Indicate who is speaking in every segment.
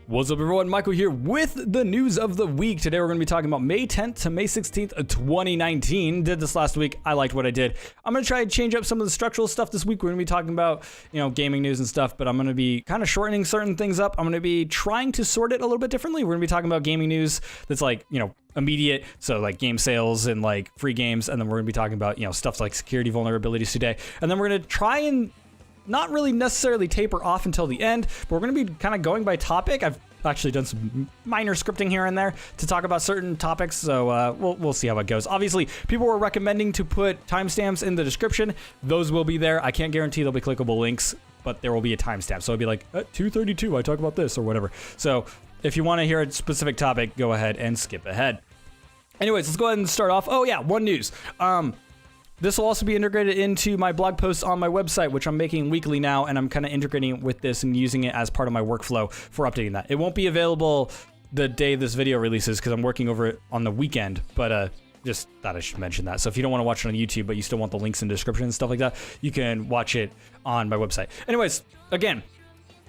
Speaker 1: What's up, everyone? Michael here with the news of the week. Today we're going to be talking about May 10th to May 16th, 2019. Did this last week. I liked what I did. I'm going to try to change up some of the structural stuff this week. We're going to be talking about, gaming news and stuff, but I'm going to be kind of shortening certain things up. I'm going to be trying to sort it a little bit differently. We're going to be talking about gaming news that's like, immediate, so like game sales and like free games, and then we're going to be talking about, stuff like security vulnerabilities today. And then we're going to try and not really necessarily taper off until the end, but we're going to be kind of going by topic. I've actually done some minor scripting here and there to talk about certain topics, so we'll see how it goes. Obviously, people were recommending to put timestamps in the description. Those will be there. I can't guarantee they'll be clickable links, but there will be a timestamp. So it'll be like, at 2:32, I talk about this or whatever. So if you want to hear a specific topic, go ahead and skip ahead. Anyways, let's go ahead and start off. Oh yeah, one news. This will also be integrated into my blog posts on my website, which I'm making weekly now, and I'm kind of integrating it with this and using it as part of my workflow for updating that. It won't be available the day this video releases because I'm working over it on the weekend, but just thought I should mention that. So if you don't want to watch it on YouTube, but you still want the links in the description and stuff like that, you can watch it on my website. Anyways, again,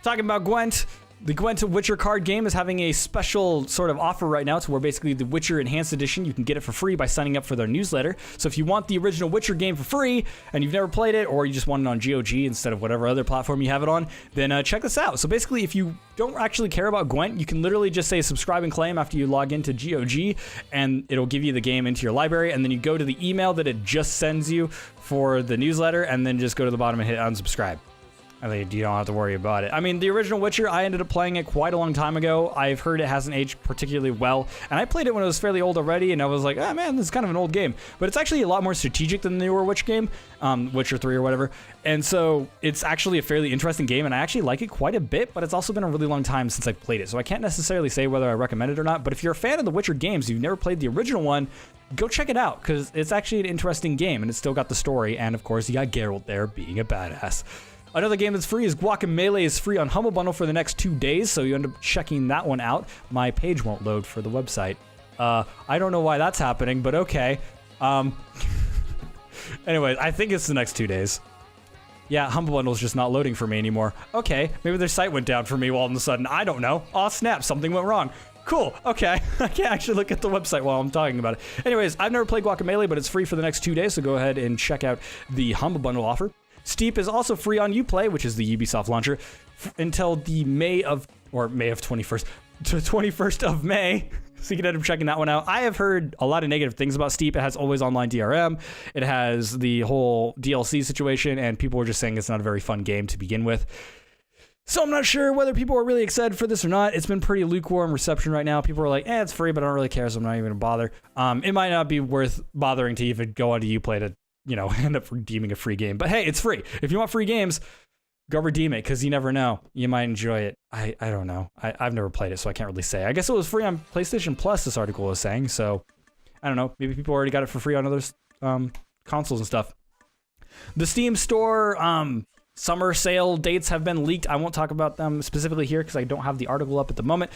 Speaker 1: talking about Gwent. The Gwent Witcher card game is having a special sort of offer right now to where basically the Witcher Enhanced Edition, you can get it for free by signing up for their newsletter. So if you want the original Witcher game for free and you've never played it, or you just want it on GOG instead of whatever other platform you have it on, then check this out. So basically, if you don't actually care about Gwent, you can literally just say subscribe and claim after you log into GOG, and it'll give you the game into your library, and then you go to the email that it just sends you for the newsletter, and then just go to the bottom and hit unsubscribe. I mean, you don't have to worry about it. I mean, the original Witcher, I ended up playing it quite a long time ago. I've heard it hasn't aged particularly well, and I played it when it was fairly old already, and I was like, oh man, this is kind of an old game. But it's actually a lot more strategic than the newer Witcher game, Witcher 3 or whatever. And so it's actually a fairly interesting game, and I actually like it quite a bit, but it's also been a really long time since I played it. So I can't necessarily say whether I recommend it or not, but if you're a fan of the Witcher games, you've never played the original one, go check it out, because it's actually an interesting game, and it's still got the story, and of course, you got Geralt there being a badass. Another game that's free is Guacamelee is free on Humble Bundle for the next 2 days, so you end up checking that one out. My page won't load for the website. I don't know why that's happening, but okay. Anyway, I think it's the next 2 days. Yeah, Humble Bundle's just not loading for me anymore. Okay, maybe their site went down for me all of a sudden. I don't know. Aw, snap, something went wrong. Cool, okay. I can't actually look at the website while I'm talking about it. Anyways, I've never played Guacamelee, but it's free for the next 2 days, so go ahead and check out the Humble Bundle offer. Steep is also free on Uplay, which is the Ubisoft launcher, until the May of 21st, to 21st of May. So you can end up checking that one out. I have heard a lot of negative things about Steep. It has always online DRM. It has the whole DLC situation, and people were just saying it's not a very fun game to begin with. So I'm not sure whether people are really excited for this or not. It's been pretty lukewarm reception right now. People are like, it's free, but I don't really care, so I'm not even gonna bother. It might not be worth bothering to even go onto Uplay to end up redeeming a free game. But hey, it's free. If you want free games, go redeem it, because you never know. You might enjoy it. I don't know. I've never played it, so I can't really say. I guess it was free on PlayStation Plus, this article is saying, so I don't know. Maybe people already got it for free on other consoles and stuff. The Steam Store summer sale dates have been leaked. I won't talk about them specifically here because I don't have the article up at the moment,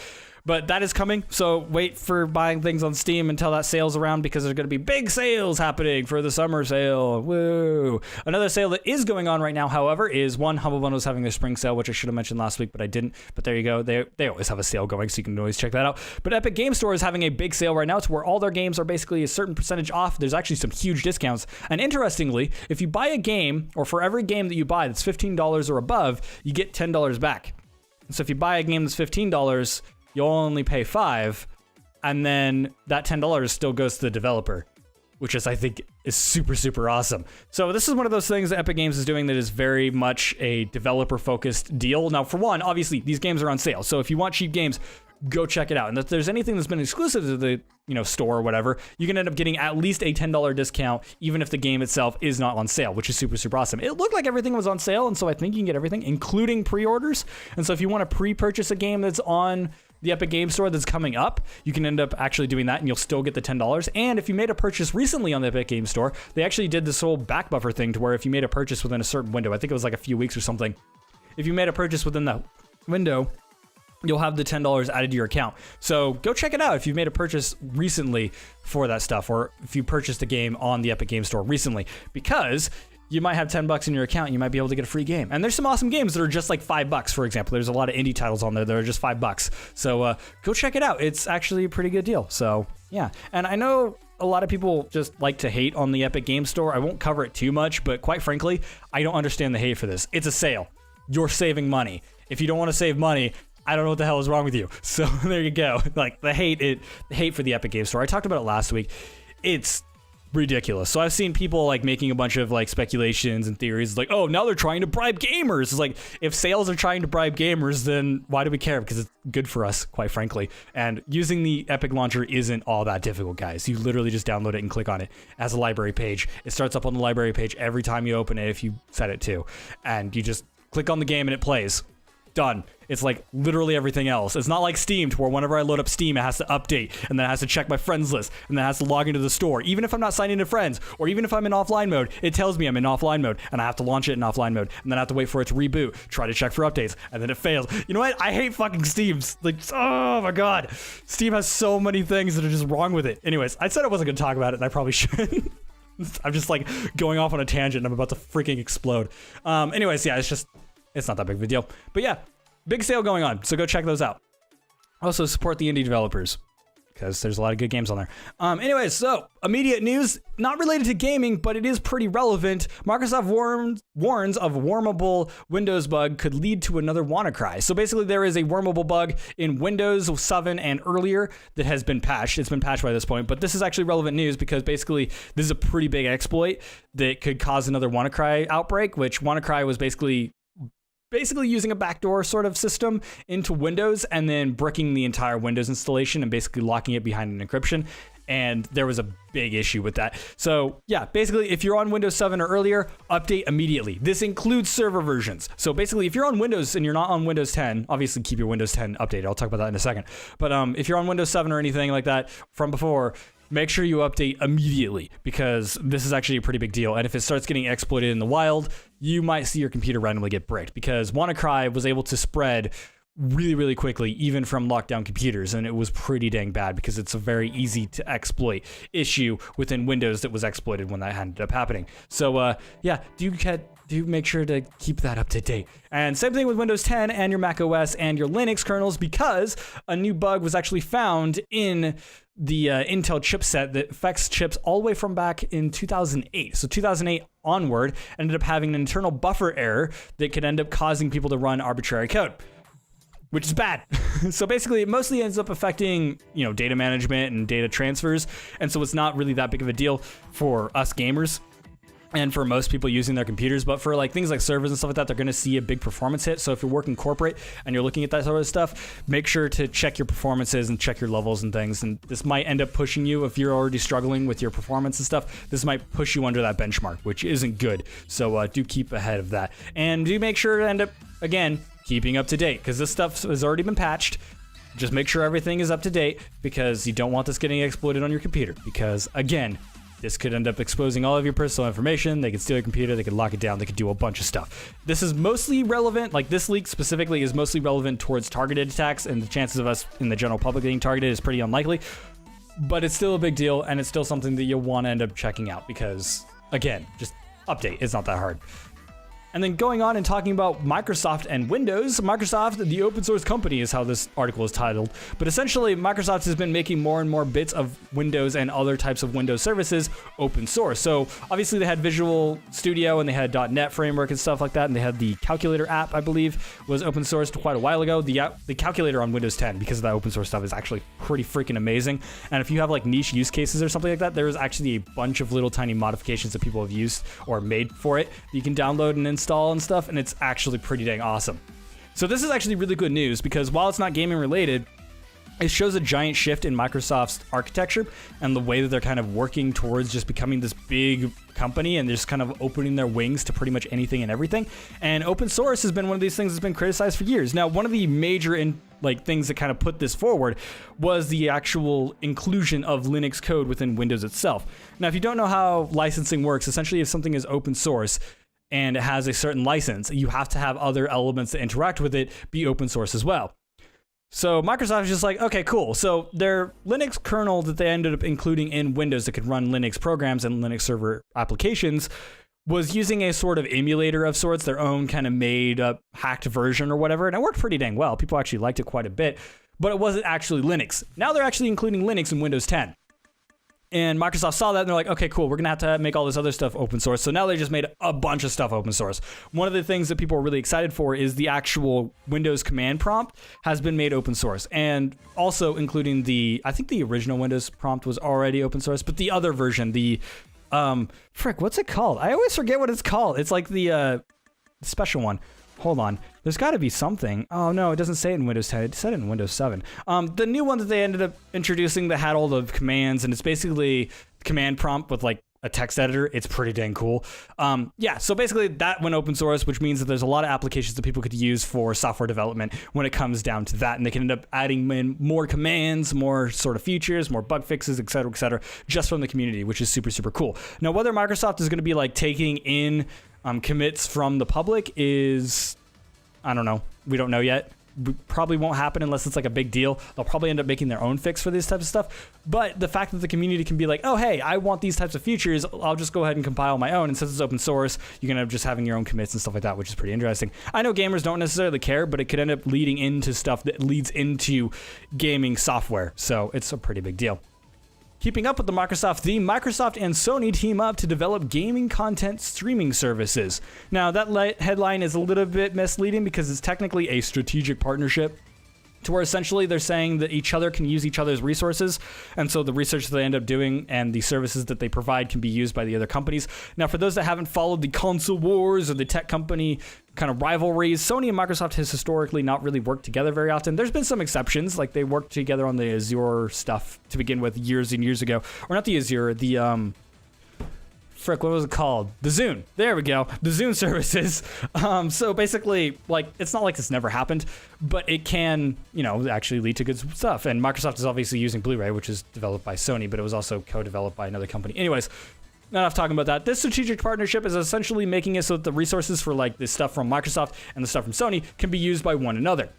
Speaker 1: but that is coming. So wait for buying things on Steam until that sale's around, because there's going to be big sales happening for the summer sale. Woo! Another sale that is going on right now, however, is Humble Bundle is having their spring sale, which I should have mentioned last week, but I didn't. But there you go. They always have a sale going, so you can always check that out. But Epic Game Store is having a big sale right now to where all their games are basically a certain percentage off. There's actually some huge discounts. And interestingly, if you buy a game, or for every game that you buy that's $15 or above, you get $10 back. So if you buy a game that's $15, you'll only pay $5, and then that $10 still goes to the developer, which is, I think, is super, super awesome. So this is one of those things that Epic Games is doing that is very much a developer-focused deal. Now, for one, obviously, these games are on sale, so if you want cheap games, go check it out. And if there's anything that's been exclusive to the store or whatever, you can end up getting at least a $10 discount, even if the game itself is not on sale, which is super, super awesome. It looked like everything was on sale, and so I think you can get everything, including pre-orders. And so if you want to pre-purchase a game that's on the Epic Game Store that's coming up, you can end up actually doing that, and you'll still get the $10. And if you made a purchase recently on the Epic Game Store, they actually did this whole back buffer thing to where if you made a purchase within a certain window, I think it was like a few weeks or something, if you made a purchase within that window, you'll have the $10 added to your account. So go check it out if you've made a purchase recently for that stuff, or if you purchased a game on the Epic Game Store recently, because you might have $10 in your account, and you might be able to get a free game. And there's some awesome games that are just like $5, for example. There's a lot of indie titles on there that are just $5. So go check it out. It's actually a pretty good deal. So yeah, and I know a lot of people just like to hate on the Epic Game Store. I won't cover it too much, but quite frankly, I don't understand the hate for this. It's a sale. You're saving money. If you don't want to save money, I don't know what the hell is wrong with you. So there you go. Like the hate for the Epic Game Store. I talked about it last week. It's ridiculous. So I've seen people like making a bunch of like speculations and theories like, oh, now they're trying to bribe gamers. It's like, if sales are trying to bribe gamers, then why do we care? Because it's good for us, quite frankly. And using the Epic launcher isn't all that difficult, guys. You literally just download it and click on it as a library page. It starts up on the library page every time you open it if you set it to. And you just click on the game and it plays. Done. It's like literally everything else. It's not like Steam, to where whenever I load up Steam, it has to update, and then it has to check my friends list, and then it has to log into the store. Even if I'm not signed into friends, or even if I'm in offline mode, it tells me I'm in offline mode, and I have to launch it in offline mode, and then I have to wait for it to reboot, try to check for updates, and then it fails. You know what? I hate fucking Steam. Like, oh my god. Steam has so many things that are just wrong with it. Anyways, I said I wasn't going to talk about it, and I probably shouldn't. I'm just like going off on a tangent, and I'm about to freaking explode. Anyways, yeah, it's not that big of a deal. But yeah, big sale going on, so go check those out. Also, support the indie developers, because there's a lot of good games on there. Anyways, so immediate news, not related to gaming, but it is pretty relevant. Microsoft warns of wormable Windows bug could lead to another WannaCry. So basically, there is a wormable bug in Windows 7 and earlier that has been patched. It's been patched by this point, but this is actually relevant news because basically this is a pretty big exploit that could cause another WannaCry outbreak, which WannaCry was basically using a backdoor sort of system into Windows and then bricking the entire Windows installation and basically locking it behind an encryption. And there was a big issue with that. So yeah, basically, if you're on Windows 7 or earlier, update immediately. This includes server versions. So basically, if you're on Windows and you're not on Windows 10, obviously keep your Windows 10 updated. I'll talk about that in a second. But if you're on Windows 7 or anything like that from before, make sure you update immediately, because this is actually a pretty big deal. And if it starts getting exploited in the wild, you might see your computer randomly get bricked, because WannaCry was able to spread really, really quickly, even from lockdown computers. And it was pretty dang bad because it's a very easy to exploit issue within Windows that was exploited when that ended up happening. So yeah, do make sure to keep that up to date. And same thing with Windows 10 and your Mac OS and your Linux kernels, because a new bug was actually found in the Intel chipset that affects chips all the way from back in 2008. So 2008 onward ended up having an internal buffer error that could end up causing people to run arbitrary code, which is bad. So basically, it mostly ends up affecting, data management and data transfers. And so it's not really that big of a deal for us gamers and for most people using their computers. But for like things like servers and stuff like that, they're going to see a big performance hit. So if you're working corporate and you're looking at that sort of stuff, make sure to check your performances and check your levels and things. And this might end up pushing you, if you're already struggling with your performance and stuff, this might push you under that benchmark, which isn't good. So do keep ahead of that. And do make sure to end up, again, keeping up to date, because this stuff has already been patched. Just make sure everything is up to date, because you don't want this getting exploited on your computer, because again, this could end up exposing all of your personal information. They could steal your computer, they could lock it down, they could do a bunch of stuff. This is mostly relevant, like this leak specifically is mostly relevant towards targeted attacks, and the chances of us in the general public getting targeted is pretty unlikely. But it's still a big deal, and it's still something that you'll want to end up checking out, because again, just update. It's not that hard. And then going on and talking about Microsoft and Windows. Microsoft, the open source company, is how this article is titled. But essentially, Microsoft has been making more and more bits of Windows and other types of Windows services open source. So obviously they had Visual Studio and they had .NET framework and stuff like that. And they had the Calculator app, I believe, was open sourced quite a while ago. The Calculator on Windows 10, because of that open source stuff, is actually pretty freaking amazing. And if you have like niche use cases or something like that, there is actually a bunch of little tiny modifications that people have used or made for it that you can download and install and stuff, and it's actually pretty dang awesome. So this is actually really good news, because while it's not gaming related, it shows a giant shift in Microsoft's architecture and the way that they're kind of working towards just becoming this big company and just kind of opening their wings to pretty much anything and everything. And open source has been one of these things that's been criticized for years. Now, one of the major things that kind of put this forward was the actual inclusion of Linux code within Windows itself. Now, if you don't know how licensing works, essentially if something is open source and it has a certain license, you have to have other elements that interact with it be open source as well. So Microsoft is just like, okay, cool. So their Linux kernel that they ended up including in Windows that could run Linux programs and Linux server applications was using a sort of emulator of sorts, their own kind of made up hacked version or whatever, and it worked pretty dang well. People actually liked it quite a bit, but it wasn't actually Linux. Now they're actually including Linux in Windows 10. And Microsoft saw that and they're like, okay, cool, we're gonna have to make all this other stuff open source. So now they just made a bunch of stuff open source. One of the things that people are really excited for is the actual Windows command prompt has been made open source. And also including I think the original Windows prompt was already open source, but the other version, what's it called? I always forget what it's called. It's like the special one. Hold on. There's got to be something. Oh, no, it doesn't say it in Windows 10. It said it in Windows 7. The new one that they ended up introducing that had all the commands, and it's basically command prompt with like a text editor. It's pretty dang cool. Yeah, so basically that went open source, which means that there's a lot of applications that people could use for software development when it comes down to that. And they can end up adding in more commands, more sort of features, more bug fixes, et cetera, just from the community, which is super, super cool. Now, whether Microsoft is going to be like taking in commits from the public is, I don't know. We don't know yet. Probably won't happen unless it's like a big deal. They'll probably end up making their own fix for this type of stuff. But the fact that the community can be like, oh, hey, I want these types of features, I'll just go ahead and compile my own. And since it's open source, you can end up just having your own commits and stuff like that, which is pretty interesting. I know gamers don't necessarily care, but it could end up leading into stuff that leads into gaming software. So it's a pretty big deal. Keeping up with the Microsoft theme, Microsoft and Sony team up to develop gaming content streaming services. Now, that headline is a little bit misleading because it's technically a strategic partnership, to where essentially they're saying that each other can use each other's resources, and so the research that they end up doing and the services that they provide can be used by the other companies. Now, for those that haven't followed the console wars or the tech company kind of rivalries, Sony and Microsoft has historically not really worked together very often. There's been some exceptions, like they worked together on the Azure stuff to begin with years and years ago. Or not the Azure, what was it called? The Zune. There we go. The Zune services. So basically, like, it's not like this never happened, but it can, actually lead to good stuff. And Microsoft is obviously using Blu-ray, which is developed by Sony, but it was also co-developed by another company. Anyways, not enough talking about that. This strategic partnership is essentially making it so that the resources for like the stuff from Microsoft and the stuff from Sony can be used by one another.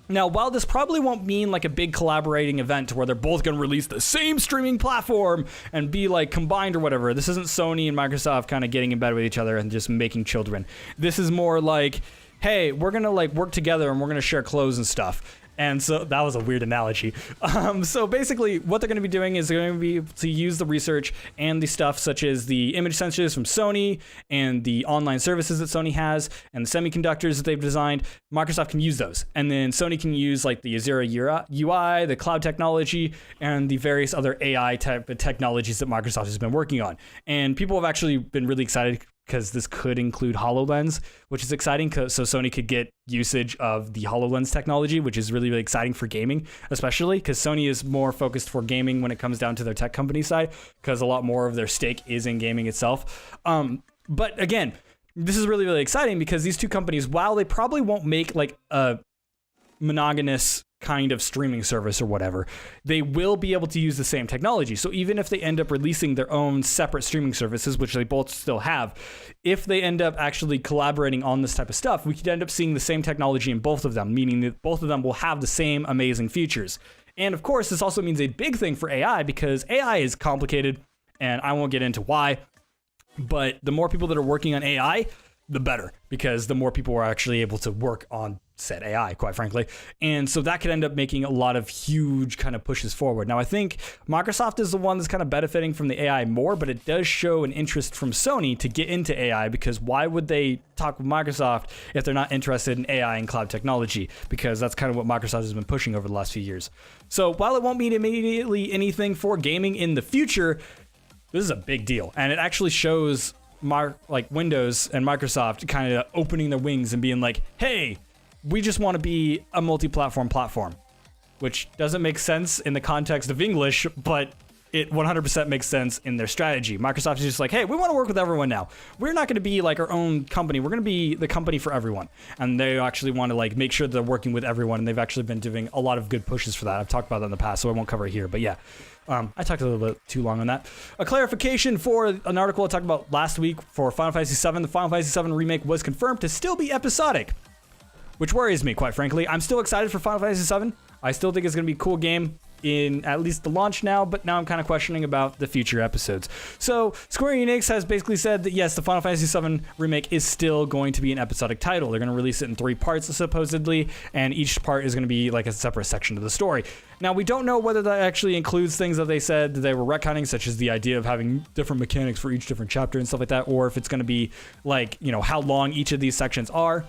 Speaker 1: Now, while this probably won't mean like a big collaborating event where they're both going to release the same streaming platform and be like combined or whatever, this isn't Sony and Microsoft kind of getting in bed with each other and just making children. This is more like, hey, we're going to like work together and we're going to share clothes and stuff. And so that was a weird analogy. So basically what they're going to be doing is they're going to be able to use the research and the stuff such as the image sensors from Sony and the online services that Sony has and the semiconductors that they've designed. Microsoft can use those. And then Sony can use like the Azure UI, the cloud technology, and the various other AI type of technologies that Microsoft has been working on. And people have actually been really excited because this could include HoloLens, which is exciting. So Sony could get usage of the HoloLens technology, which is really, really exciting for gaming, especially because Sony is more focused for gaming when it comes down to their tech company side, because a lot more of their stake is in gaming itself. But again, this is really, really exciting because these two companies, while they probably won't make like a monogamous kind of streaming service or whatever, they will be able to use the same technology. So even if they end up releasing their own separate streaming services, which they both still have, if they end up actually collaborating on this type of stuff, we could end up seeing the same technology in both of them, meaning that both of them will have the same amazing features. And of course, this also means a big thing for AI because AI is complicated, and I won't get into why, but the more people that are working on AI, the better, because the more people are actually able to work on said AI, quite frankly. And so that could end up making a lot of huge kind of pushes forward. Now, I think Microsoft is the one that's kind of benefiting from the AI more, but it does show an interest from Sony to get into AI, because why would they talk with Microsoft if they're not interested in AI and cloud technology? Because that's kind of what Microsoft has been pushing over the last few years. So while it won't mean immediately anything for gaming in the future, this is a big deal. And it actually shows like Windows and Microsoft kind of opening their wings and being like, hey, we just want to be a multi-platform platform, which doesn't make sense in the context of English, but it 100% makes sense in their strategy. Microsoft is just like, hey, we want to work with everyone now. We're not going to be like our own company. We're going to be the company for everyone. And they actually want to like make sure they're working with everyone. And they've actually been doing a lot of good pushes for that. I've talked about that in the past, so I won't cover it here, but yeah. I talked a little bit too long on that. A clarification for an article I talked about last week for Final Fantasy VII. The Final Fantasy VII remake was confirmed to still be episodic, which worries me, quite frankly. I'm still excited for Final Fantasy VII. I still think it's going to be a cool game. in at least the launch now, but now I'm kind of questioning about the future episodes. So Square Enix has basically said that yes, the Final Fantasy VII Remake is still going to be an episodic title. They're going to release it in 3 parts, supposedly, and each part is going to be like a separate section of the story. Now, we don't know whether that actually includes things that they said that they were retconning, such as the idea of having different mechanics for each different chapter and stuff like that, or if it's going to be like, you know, how long each of these sections are.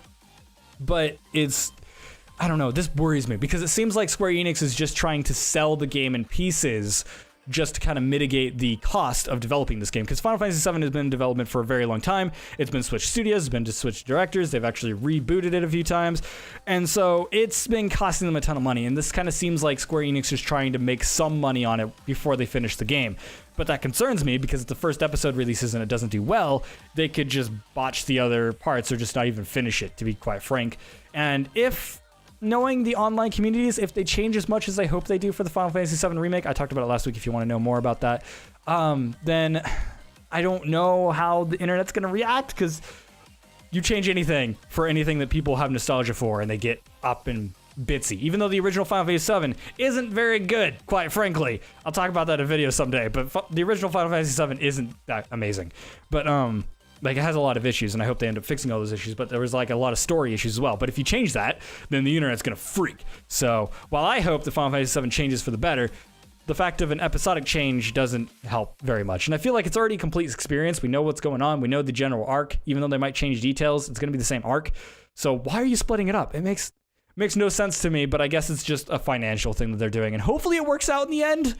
Speaker 1: But I don't know, this worries me because it seems like Square Enix is just trying to sell the game in pieces just to kind of mitigate the cost of developing this game, because Final Fantasy VII has been in development for a very long time. It's been switched studios, it's been switched directors, they've actually rebooted it a few times, and so it's been costing them a ton of money, and this kind of seems like Square Enix is trying to make some money on it before they finish the game. But that concerns me because if the first episode releases and it doesn't do well, they could just botch the other parts or just not even finish it, to be quite frank. And if knowing the online communities, if they change as much as I hope they do for the Final Fantasy VII Remake, I talked about it last week if you want to know more about that, then I don't know how the internet's going to react, because you change anything for anything that people have nostalgia for and they get up and bitsy, even though the original Final Fantasy VII isn't very good, quite frankly. I'll talk about that in a video someday, but the original Final Fantasy VII isn't that amazing. But like, it has a lot of issues, and I hope they end up fixing all those issues, but there was like a lot of story issues as well. But if you change that, then the internet's gonna freak. So while I hope the Final Fantasy VII changes for the better, the fact of an episodic change doesn't help very much. And I feel like it's already a complete experience. We know what's going on. We know the general arc. Even though they might change details, it's gonna be the same arc. So why are you splitting it up? It makes no sense to me, but I guess it's just a financial thing that they're doing, and hopefully it works out in the end.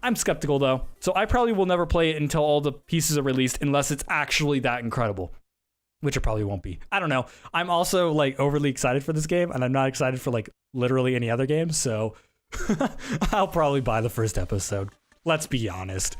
Speaker 1: I'm skeptical though, so I probably will never play it until all the pieces are released, unless it's actually that incredible, which it probably won't be. I don't know. I'm also like overly excited for this game, and I'm not excited for like literally any other game, so I'll probably buy the first episode. Let's be honest.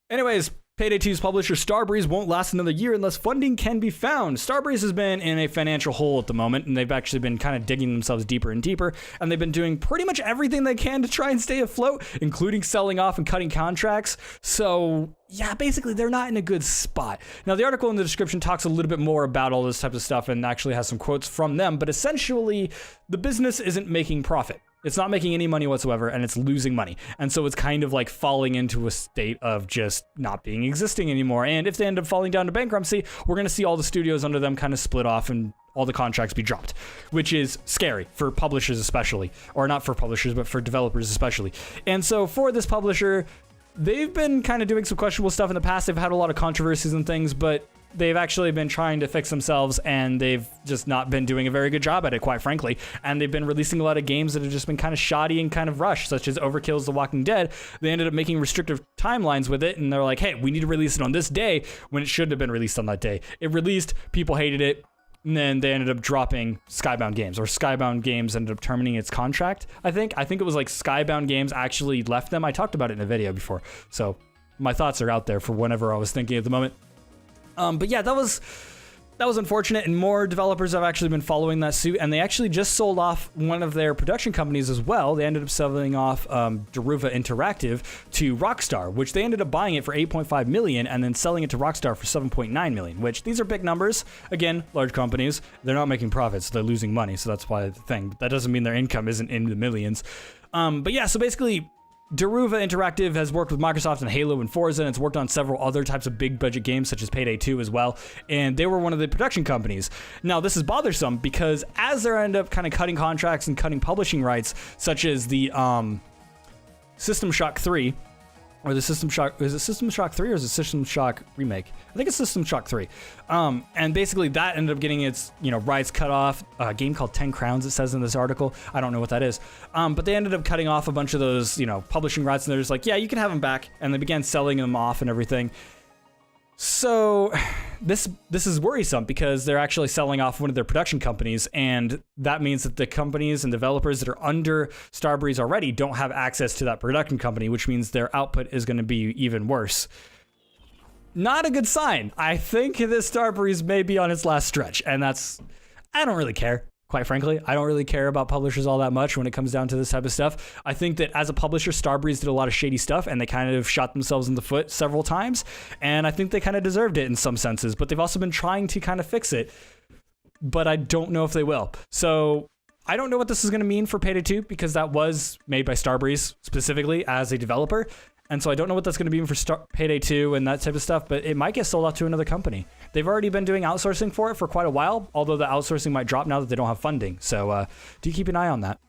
Speaker 1: Anyways, Payday 2's publisher Starbreeze won't last another year unless funding can be found. Starbreeze has been in a financial hole at the moment, and they've actually been kind of digging themselves deeper and deeper, and they've been doing pretty much everything they can to try and stay afloat, including selling off and cutting contracts. So yeah, basically they're not in a good spot. Now, the article in the description talks a little bit more about all this type of stuff and actually has some quotes from them, but essentially the business isn't making profit. It's not making any money whatsoever, and it's losing money. And so it's kind of like falling into a state of just not being existing anymore. And if they end up falling down to bankruptcy, we're going to see all the studios under them kind of split off and all the contracts be dropped, which is scary for publishers especially, or not for publishers, but for developers especially. And so for this publisher, they've been kind of doing some questionable stuff in the past. They've had a lot of controversies and things, but they've actually been trying to fix themselves, and they've just not been doing a very good job at it, quite frankly. And they've been releasing a lot of games that have just been kind of shoddy and kind of rushed, such as Overkill's The Walking Dead. They ended up making restrictive timelines with it, and they're like, hey, we need to release it on this day, when it shouldn't have been released on that day. It released, people hated it, and then they ended up dropping Skybound Games, or Skybound Games ended up terminating its contract, I think. I think it was like Skybound Games actually left them. I talked about it in a video before, so my thoughts are out there for whenever I was thinking at the moment. But yeah, that was unfortunate, and more developers have actually been following that suit, and they actually just sold off one of their production companies as well. They ended up selling off Denuvo Interactive to Rockstar, which they ended up buying it for $8.5 million and then selling it to Rockstar for $7.9 million, which these are big numbers. Again, large companies, they're not making profits, they're losing money, so that's why the thing. But that doesn't mean their income isn't in the millions. But yeah, so basically, Denuvo Interactive has worked with Microsoft and Halo and Forza, and it's worked on several other types of big budget games such as Payday 2 as well, and they were one of the production companies. Now, this is bothersome because as they end up kind of cutting contracts and cutting publishing rights, such as the System Shock 3, or the System Shock, is it System Shock 3 or is it System Shock Remake? I think it's System Shock 3. And basically that ended up getting its, rights cut off. A game called 10 Crowns, it says in this article. I don't know what that is. But they ended up cutting off a bunch of those, publishing rights, and they're just like, yeah, you can have them back. And they began selling them off and everything. So this is worrisome because they're actually selling off one of their production companies, and that means that the companies and developers that are under Starbreeze already don't have access to that production company, which means their output is going to be even worse. Not a good sign. I think this Starbreeze may be on its last stretch, and I don't really care. Quite frankly, I don't really care about publishers all that much when it comes down to this type of stuff. I think that as a publisher, Starbreeze did a lot of shady stuff, and they kind of shot themselves in the foot several times, and I think they kind of deserved it in some senses, but they've also been trying to kind of fix it, but I don't know if they will. So I don't know what this is going to mean for Payday 2 because that was made by Starbreeze specifically as a developer. And so I don't know what that's going to mean for Payday 2 and that type of stuff, but it might get sold out to another company. They've already been doing outsourcing for it for quite a while, although the outsourcing might drop now that they don't have funding. So do keep an eye on that.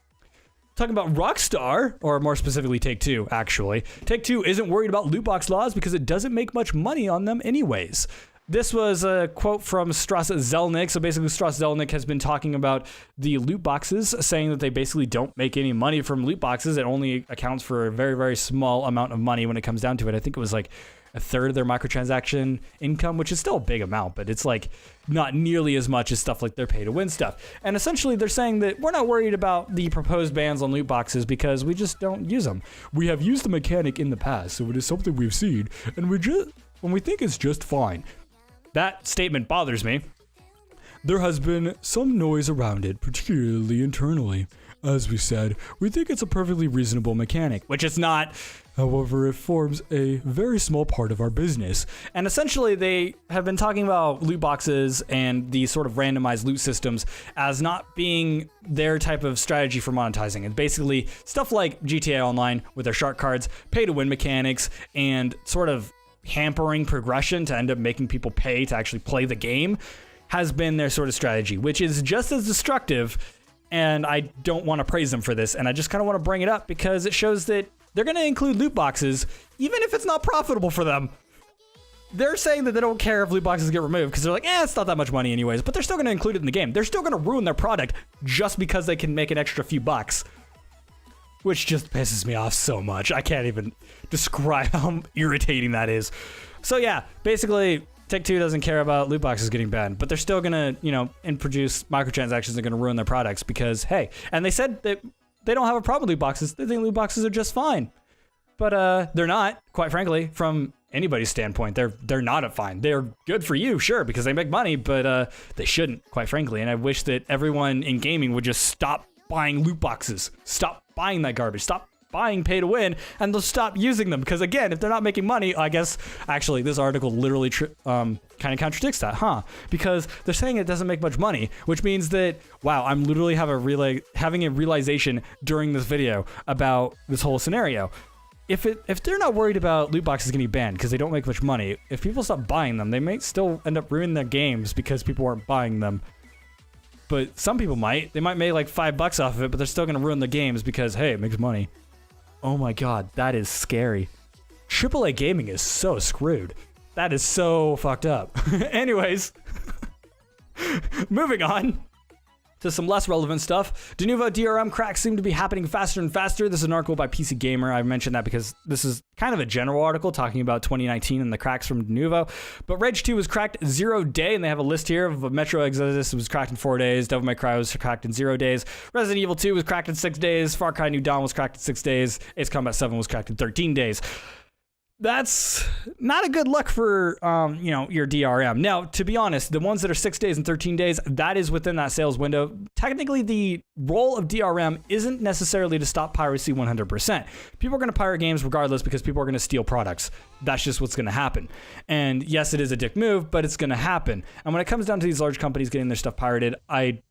Speaker 1: Talking about Rockstar, or more specifically Take-Two, actually. Take-Two isn't worried about loot box laws because it doesn't make much money on them anyways. This was a quote from Strauss Zelnick. So basically, Strauss Zelnick has been talking about the loot boxes, saying that they basically don't make any money from loot boxes. It only accounts for a very, very small amount of money when it comes down to it. I think it was like a third of their microtransaction income, which is still a big amount, but it's like not nearly as much as stuff like their pay to win stuff. And essentially they're saying that we're not worried about the proposed bans on loot boxes because we just don't use them. We have used the mechanic in the past, so it is something we've seen, and we think it's just fine. That statement bothers me. There has been some noise around it, particularly internally. As we said, we think it's a perfectly reasonable mechanic, which it's not. However, it forms a very small part of our business. And essentially, they have been talking about loot boxes and the sort of randomized loot systems as not being their type of strategy for monetizing. And basically, stuff like GTA Online with their shark cards, pay-to-win mechanics, and sort of hampering progression to end up making people pay to actually play the game has been their sort of strategy, which is just as destructive. And I don't want to praise them for this, and I just kind of want to bring it up because it shows that they're going to include loot boxes, even if it's not profitable for them. They're saying that they don't care if loot boxes get removed because they're like, it's not that much money anyways, but they're still going to include it in the game. They're still going to ruin their product just because they can make an extra few bucks, which just pisses me off so much. I can't even describe how irritating that is. So yeah, basically, Take-Two doesn't care about loot boxes getting banned, but they're still gonna, introduce microtransactions that are gonna ruin their products because, hey, and they said that they don't have a problem with loot boxes. They think loot boxes are just fine, but they're not. Quite frankly, from anybody's standpoint, they're not fine. They're good for you, sure, because they make money, but they shouldn't, quite frankly. And I wish that everyone in gaming would just stop buying loot boxes, stop buying that garbage, stop buying pay to win, and they'll stop using them because, again, if they're not making money, I guess actually this article literally kind of contradicts that, because they're saying it doesn't make much money, which means that, wow, I'm literally having a realization during this video about this whole scenario. If they're not worried about loot boxes getting banned because they don't make much money, if people stop buying them, they may still end up ruining their games because people aren't buying them. But some people might. They might make like $5 off of it, but they're still going to ruin the games because, hey, it makes money. Oh my god, that is scary. AAA gaming is so screwed. That is so fucked up. Anyways, moving on to some less relevant stuff. Denuvo DRM cracks seem to be happening faster and faster. This is an article by PC Gamer. I mentioned that because this is kind of a general article talking about 2019 and the cracks from Denuvo. But Rage 2 was cracked 0 day, and they have a list here of Metro Exodus was cracked in 4 days, Devil May Cry was cracked in 0 days, Resident Evil 2 was cracked in 6 days, Far Cry New Dawn was cracked in 6 days, Ace Combat 7 was cracked in 13 days. That's not a good look for, your DRM. Now, to be honest, the ones that are 6 days and 13 days, that is within that sales window. Technically, the role of DRM isn't necessarily to stop piracy 100%. People are going to pirate games regardless because people are going to steal products. That's just what's going to happen. And yes, it is a dick move, but it's going to happen. And when it comes down to these large companies getting their stuff pirated, I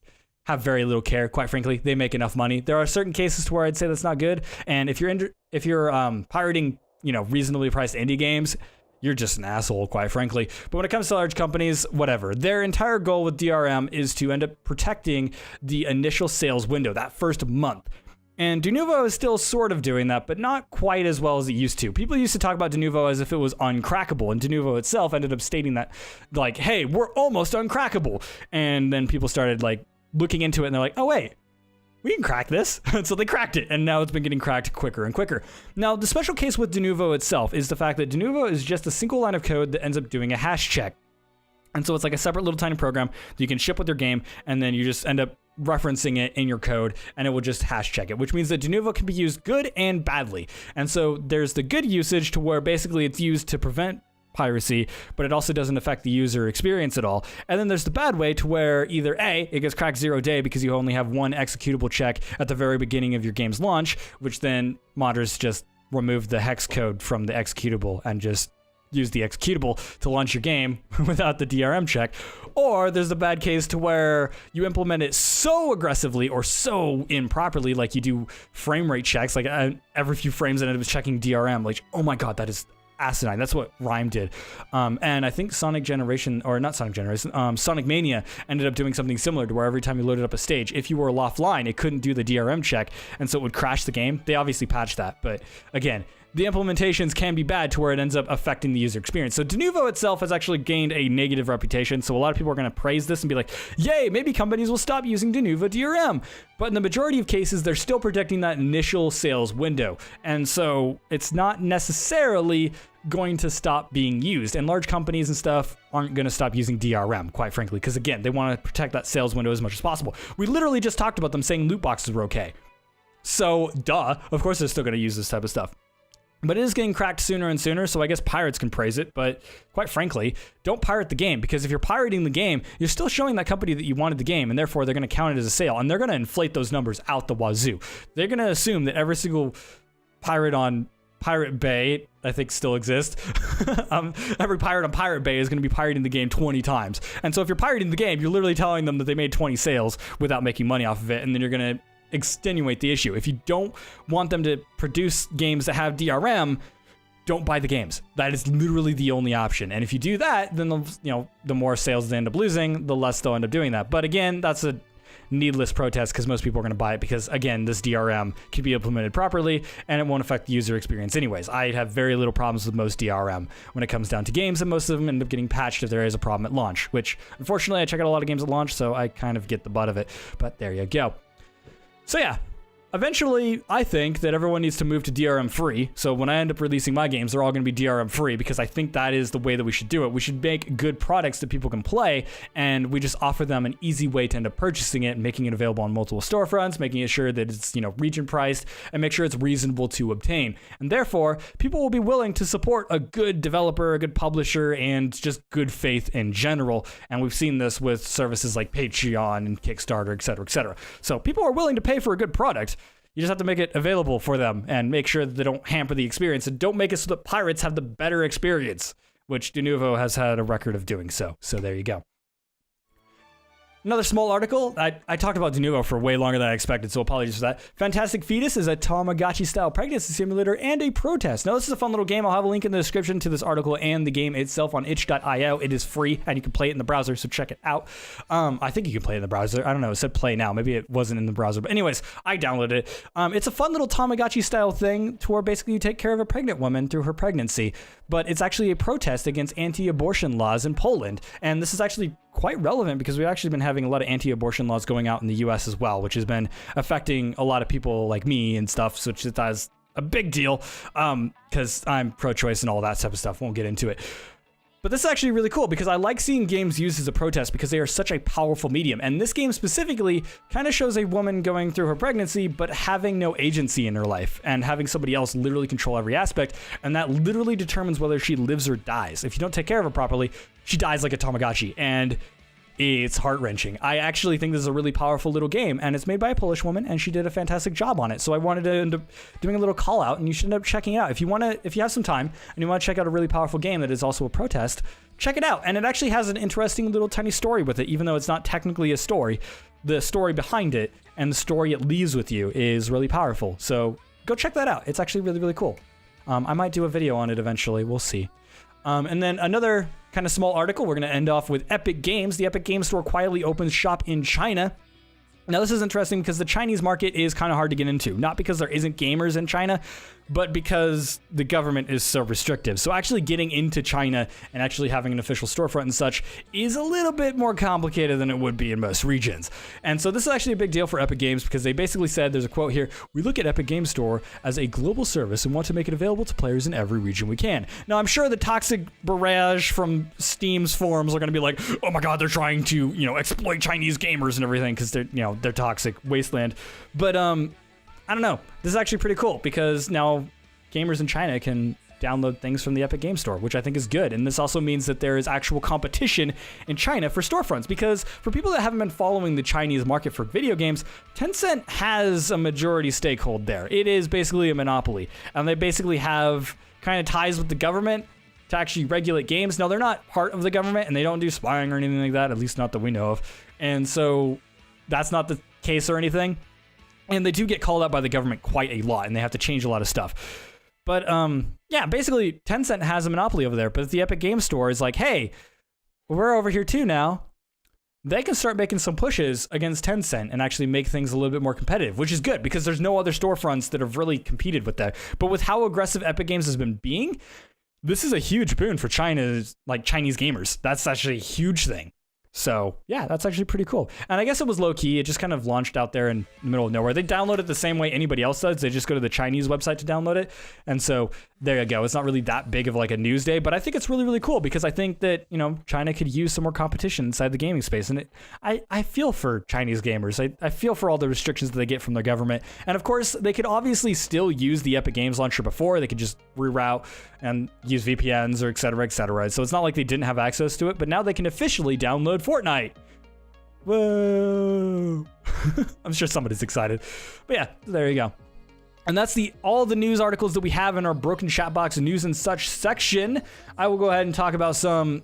Speaker 1: have very little care, quite frankly. They make enough money. There are certain cases to where I'd say that's not good. And if you're pirating reasonably priced indie games, you're just an asshole, quite frankly. But when it comes to large companies, whatever. Their entire goal with DRM is to end up protecting the initial sales window, that first month. And Denuvo is still sort of doing that, but not quite as well as it used to. People used to talk about Denuvo as if it was uncrackable, and Denuvo itself ended up stating that, like, hey, we're almost uncrackable. And then people started, like, looking into it, and they're like, oh, wait. We can crack this. So they cracked it, and now it's been getting cracked quicker and quicker. Now, the special case with Denuvo itself is the fact that Denuvo is just a single line of code that ends up doing a hash check. And so it's like a separate little tiny program that you can ship with your game, and then you just end up referencing it in your code, and it will just hash check it, which means that Denuvo can be used good and badly. And so there's the good usage to where basically it's used to prevent piracy, but it also doesn't affect the user experience at all. And then there's the bad way to where either A, it gets cracked 0 day because you only have one executable check at the very beginning of your game's launch, which then modders just remove the hex code from the executable and just use the executable to launch your game without the DRM check. Or there's the bad case to where you implement it so aggressively or so improperly, like you do frame rate checks, like every few frames and it was checking DRM, like, oh my God, that is asinine. That's what Rime did. And I think Sonic Mania ended up doing something similar to where every time you loaded up a stage, if you were offline, it couldn't do the DRM check, and so it would crash the game. They obviously patched that, but again, the implementations can be bad to where it ends up affecting the user experience. So Denuvo itself has actually gained a negative reputation. So a lot of people are going to praise this and be like, yay, maybe companies will stop using Denuvo DRM. But in the majority of cases, they're still protecting that initial sales window. And so it's not necessarily going to stop being used. And large companies and stuff aren't going to stop using DRM, quite frankly, because again, they want to protect that sales window as much as possible. We literally just talked about them saying loot boxes were okay. So duh, of course they're still going to use this type of stuff. But it is getting cracked sooner and sooner, so I guess pirates can praise it, but quite frankly, don't pirate the game, because if you're pirating the game, you're still showing that company that you wanted the game, and therefore they're going to count it as a sale, and they're going to inflate those numbers out the wazoo. They're going to assume that every single pirate on Pirate Bay, I think still exists, every pirate on Pirate Bay is going to be pirating the game 20 times. And so if you're pirating the game, you're literally telling them that they made 20 sales without making money off of it, and then you're going to extenuate the issue. If you don't want them to produce games that have DRM, don't buy the games. That is literally the only option. And if you do that, then the more sales they end up losing, the less they'll end up doing that. But again, that's a needless protest because most people are going to buy it because, again, this DRM can be implemented properly and it won't affect the user experience anyways. I have very little problems with most DRM when it comes down to games, and most of them end up getting patched if there is a problem at launch, which unfortunately I check out a lot of games at launch, so I kind of get the butt of it. But there you go. So yeah, eventually I think that everyone needs to move to DRM free. So when I end up releasing my games, they're all going to be DRM free because I think that is the way that we should do it. We should make good products that people can play, and we just offer them an easy way to end up purchasing it, making it available on multiple storefronts, making it sure that it's, region priced, and make sure it's reasonable to obtain. And therefore, people will be willing to support a good developer, a good publisher, and just good faith in general. And we've seen this with services like Patreon and Kickstarter, et cetera, et cetera. So people are willing to pay for a good product. You just have to make it available for them and make sure that they don't hamper the experience, and don't make it so that pirates have the better experience, which Denuvo has had a record of doing so. So there you go. Another small article. I talked about Denuvo for way longer than I expected, so apologies for that. Fantastic Fetus is a Tamagotchi-style pregnancy simulator and a protest. Now, this is a fun little game. I'll have a link in the description to this article and the game itself on itch.io. It is free, and you can play it in the browser, so check it out. I think you can play it in the browser. I don't know. It said play now. Maybe it wasn't in the browser. But anyways, I downloaded it. It's a fun little Tamagotchi-style thing to where basically you take care of a pregnant woman through her pregnancy. But it's actually a protest against anti-abortion laws in Poland. And this is actually quite relevant because we've actually been having a lot of anti-abortion laws going out in the US as well, which has been affecting a lot of people like me and stuff, so that's a big deal because I'm pro-choice and all that type of stuff. Won't get into it. But this is actually really cool because I like seeing games used as a protest because they are such a powerful medium. And this game specifically kind of shows a woman going through her pregnancy, but having no agency in her life and having somebody else literally control every aspect. And that literally determines whether she lives or dies. If you don't take care of her properly, she dies like a Tamagotchi. And it's heart-wrenching. I actually think this is a really powerful little game, and it's made by a Polish woman, and she did a fantastic job on it. So I wanted to end up doing a little call out, and you should end up checking it out. If you have some time and you want to check out a really powerful game that is also a protest, check it out. And it actually has an interesting little tiny story with it, even though it's not technically a story. The story behind it and the story it leaves with you is really powerful. So go check that out. It's actually really, really cool. I might do a video on it eventually. We'll see. And then another kind of small article, we're going to end off with Epic Games. The Epic Games Store quietly opens shop in China. Now, this is interesting because the Chinese market is kind of hard to get into. Not because there isn't gamers in China, but because the government is so restrictive. So actually getting into China and actually having an official storefront and such is a little bit more complicated than it would be in most regions. And so this is actually a big deal for Epic Games because they basically said, there's a quote here, "We look at Epic Games Store as a global service and want to make it available to players in every region we can." Now, I'm sure the toxic barrage from Steam's forums are going to be like, oh my God, they're trying to, exploit Chinese gamers and everything because they're toxic wasteland. But, I don't know. This is actually pretty cool because now gamers in China can download things from the Epic Games Store, which I think is good. And this also means that there is actual competition in China for storefronts, because for people that haven't been following the Chinese market for video games, Tencent has a majority stakehold there. It is basically a monopoly, and they basically have kind of ties with the government to actually regulate games. Now, they're not part of the government, and they don't do spying or anything like that, at least not that we know of. And so that's not the case or anything. And they do get called out by the government quite a lot, and they have to change a lot of stuff. But yeah, basically Tencent has a monopoly over there, but the Epic Game Store is like, hey, we're over here too now. They can start making some pushes against Tencent and actually make things a little bit more competitive, which is good because there's no other storefronts that have really competed with that. But with how aggressive Epic Games has been being, this is a huge boon for China's, like, Chinese gamers. That's actually a huge thing. So yeah, that's actually pretty cool. And I guess it was low key. It just kind of launched out there in the middle of nowhere. They download it the same way anybody else does. They just go to the Chinese website to download it. And so there you go. It's not really that big of like a news day, but I think it's really, really cool because I think that, you know, China could use some more competition inside the gaming space. And I feel for Chinese gamers. I feel for all the restrictions that they get from their government. And of course, they could obviously still use the Epic Games Launcher before. They could just reroute and use VPNs or et cetera, et cetera. So it's not like they didn't have access to it, but now they can officially download Fortnite. Whoa. I'm sure somebody's excited. But yeah, there you go. And that's all the news articles that we have in our Broken Chat Box news and such section. I will go ahead and talk about some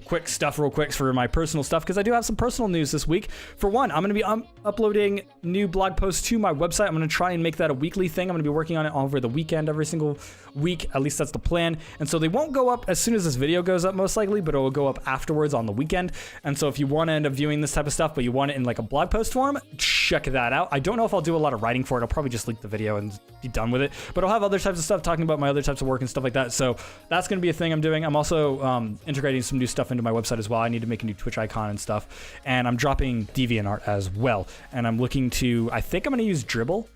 Speaker 1: quick stuff real quick for my personal stuff, because I do have some personal news this week. For one, I'm going to be uploading new blog posts to my website. I'm going to try and make that a weekly thing. I'm going to be working on it over the weekend every single week. At least that's the plan. And so they won't go up as soon as this video goes up, most likely, but it will go up afterwards on the weekend. And so if you want to end up viewing this type of stuff, but you want it in like a blog post form, check that out. I don't know if I'll do a lot of writing for it. I'll probably just link the video and be done with it. But I'll have other types of stuff talking about my other types of work and stuff like that. So that's going to be a thing I'm doing. I'm also integrating some new stuff into my website as well. I need to make a new Twitch icon and stuff. And I'm dropping DeviantArt as well. And I'm looking to, I think I'm going to use Dribble.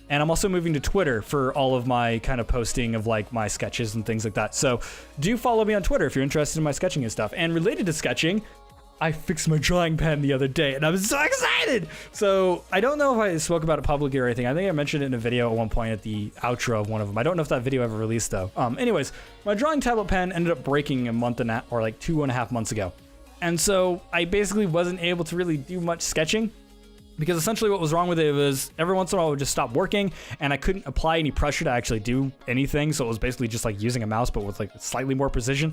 Speaker 1: And I'm also moving to Twitter for all of my kind of posting of like my sketches and things like that. So do follow me on Twitter if you're interested in my sketching and stuff. And related to sketching, I fixed my drawing pen the other day and I was so excited. So I don't know if I spoke about it publicly or anything. I think I mentioned it in a video at one point at the outro of one of them. I don't know if that video ever released though. Anyways, my drawing tablet pen ended up breaking a month and or like 2.5 months ago. And so I basically wasn't able to really do much sketching, because essentially what was wrong with it was every once in a while it would just stop working and I couldn't apply any pressure to actually do anything. So it was basically just like using a mouse, but with like slightly more precision.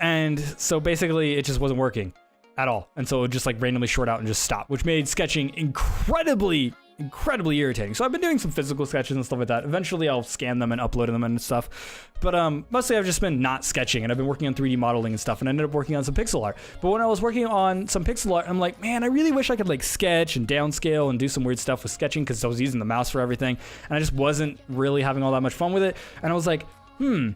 Speaker 1: And so basically it just wasn't working at all. And so it would just like randomly short out and just stop, which made sketching incredibly irritating. So I've been doing some physical sketches and stuff like that. Eventually I'll scan them and upload them and stuff. But mostly I've just been not sketching, and I've been working on 3D modeling and stuff, and I ended up working on some pixel art. But when I was working on some pixel art, I'm like, man, I really wish I could like sketch and downscale and do some weird stuff with sketching, because I was using the mouse for everything, and I just wasn't really having all that much fun with it. And I was like, I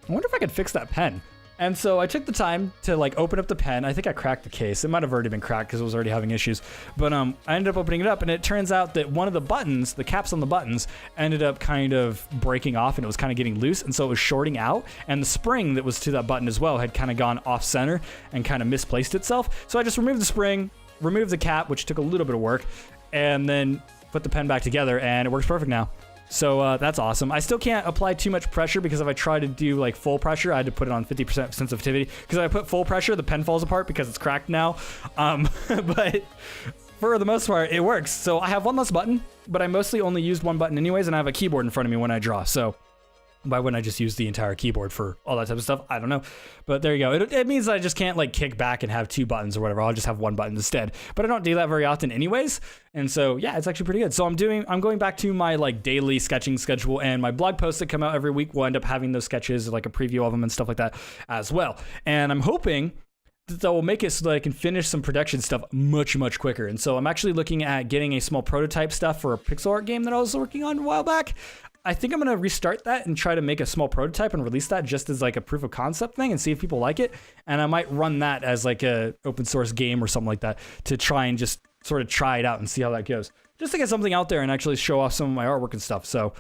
Speaker 1: wonder if I could fix that pen. And so I took the time to like open up the pen. I think I cracked the case. It might have already been cracked because it was already having issues. But I ended up opening it up, and it turns out that one of the buttons, the caps on the buttons, ended up kind of breaking off, and it was kind of getting loose, and so it was shorting out. And the spring that was to that button as well had kind of gone off center and kind of misplaced itself. So I just removed the spring, removed the cap, which took a little bit of work, and then put the pen back together, and it works perfect now. So that's awesome. I still can't apply too much pressure, because if I try to do like full pressure, I had to put it on 50% sensitivity, because if I put full pressure, the pen falls apart because it's cracked now. But for the most part, it works. So I have one less button, but I mostly only used one button anyways, and I have a keyboard in front of me when I draw. So why wouldn't I just use the entire keyboard for all that type of stuff? I don't know. But there you go. It means that I just can't like kick back and have two buttons or whatever. I'll just have one button instead. But I don't do that very often anyways. And so yeah, it's actually pretty good. So I'm going back to my like daily sketching schedule, and my blog posts that come out every week will end up having those sketches, like a preview of them and stuff like that as well. And I'm hoping that will make it so that I can finish some production stuff much, much quicker. And so I'm actually looking at getting a small prototype stuff for a pixel art game that I was working on a while back. I think I'm going to restart that and try to make a small prototype and release that just as like a proof of concept thing and see if people like it. And I might run that as like a open source game or something like that to try and just sort of try it out and see how that goes. Just to get something out there and actually show off some of my artwork and stuff. So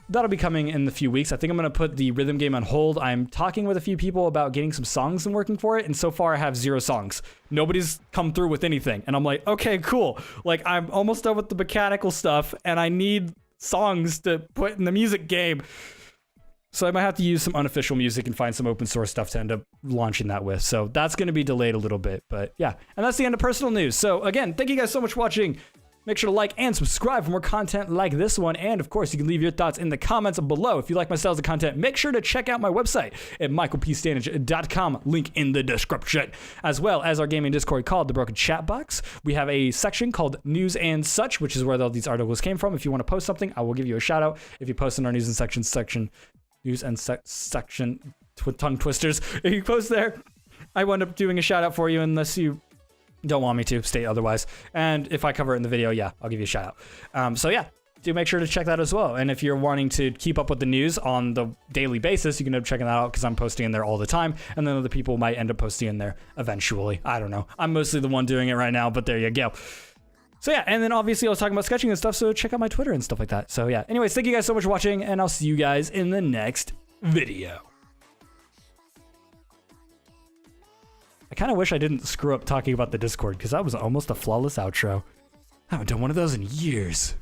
Speaker 1: that'll be coming in the few weeks. I think I'm going to put the rhythm game on hold. I'm talking with a few people about getting some songs and working for it. And so far I have 0 songs. Nobody's come through with anything. And I'm like, okay, cool. Like I'm almost done with the mechanical stuff and I need songs to put in the music game. So I might have to use some unofficial music and find some open source stuff to end up launching that with. So that's going to be delayed a little bit, but yeah. And that's the end of personal news. So again, thank you guys so much for watching. Make sure to like and subscribe for more content like this one. And of course, you can leave your thoughts in the comments below. If you like my styles of content, make sure to check out my website at michaelpstanich.com, link in the description, as well as our gaming Discord called The Broken Chat Box. We have a section called News and Such, which is where all these articles came from. If you want to post something, I will give you a shout out. If you post in our News and section, tongue twisters, if you post there, I wind up doing a shout out for you unless you don't want me to state otherwise. And if I cover it in the video, yeah, I'll give you a shout out. So yeah, do make sure to check that as well. And if you're wanting to keep up with the news on the daily basis, you can end up checking that out because I'm posting in there all the time. And then other people might end up posting in there eventually. I don't know. I'm mostly the one doing it right now, but there you go. So yeah, and then obviously I was talking about sketching and stuff, so check out my Twitter and stuff like that. So yeah, anyways, thank you guys so much for watching, and I'll see you guys in the next video. I kind of wish I didn't screw up talking about the Discord, because that was almost a flawless outro. I haven't done one of those in years.